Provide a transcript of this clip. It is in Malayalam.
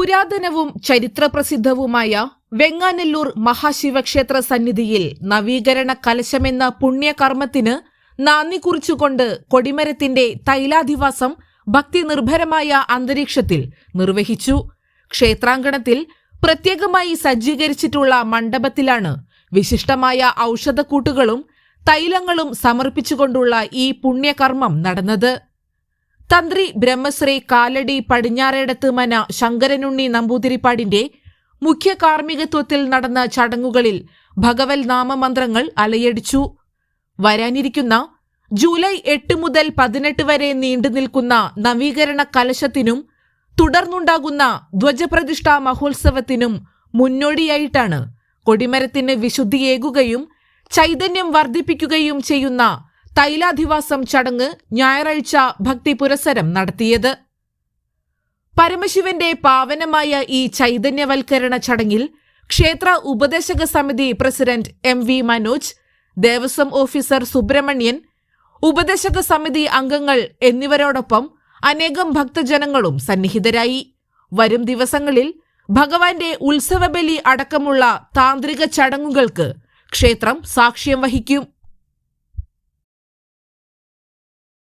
പുരാതനവും ചരിത്രപ്രസിദ്ധവുമായ വെങ്ങാനല്ലൂർ മഹാശിവക്ഷേത്ര സന്നിധിയിൽ നവീകരണ കലശമെന്ന പുണ്യകർമ്മത്തിന് നാന്ദി കുറിച്ചുകൊണ്ട് കൊടിമരത്തിന്റെ തൈലാധിവാസം ഭക്തിനിർഭരമായ അന്തരീക്ഷത്തിൽ നിർവഹിച്ചു. ക്ഷേത്രാങ്കണത്തിൽ പ്രത്യേകമായി സജ്ജീകരിച്ചിട്ടുള്ള മണ്ഡപത്തിലാണ് വിശിഷ്ടമായ ഔഷധക്കൂട്ടുകളും തൈലങ്ങളും സമർപ്പിച്ചുകൊണ്ടുള്ള ഈ പുണ്യകർമ്മം നടന്നത്. തന്ത്രി ബ്രഹ്മശ്രീ കാലടി പടിഞ്ഞാറേടത്ത് മന ശങ്കരനുണ്ണി നമ്പൂതിരിപ്പാടിന്റെ മുഖ്യ കാർമ്മികത്വത്തിൽ നടന്ന ചടങ്ങുകളിൽ ഭഗവൽ നാമമന്ത്രങ്ങൾ അലയടിച്ചു. വരാനിരിക്കുന്ന ജൂലൈ 8 മുതൽ 18 വരെ നീണ്ടുനിൽക്കുന്ന നവീകരണ കലശത്തിനും തുടർന്നുണ്ടാകുന്ന ധ്വജപ്രതിഷ്ഠാ മഹോത്സവത്തിനും മുന്നോടിയായിട്ടാണ് കൊടിമരത്തിന് വിശുദ്ധിയേകുകയും ചൈതന്യം വർദ്ധിപ്പിക്കുകയും ചെയ്യുന്ന തൈലാധിവാസം ചടങ്ങ് ഞായറാഴ്ച ഭക്തി പുരസ്സരം നടത്തിയത്. പരമശിവന്റെ പാവനമായ ഈ ചൈതന്യവൽക്കരണ ചടങ്ങിൽ ക്ഷേത്ര ഉപദേശക സമിതി president MV Manoj, Devaswom officer Subrahmanyan, ഉപദേശക സമിതി അംഗങ്ങൾ എന്നിവരോടൊപ്പം അനേകം ഭക്തജനങ്ങളും സന്നിഹിതരായി. വരും ദിവസങ്ങളിൽ ഭഗവാന്റെ ഉത്സവബലി അടക്കമുള്ള താന്ത്രിക ചടങ്ങുകൾക്ക് ക്ഷേത്രം സാക്ഷ്യം വഹിക്കും.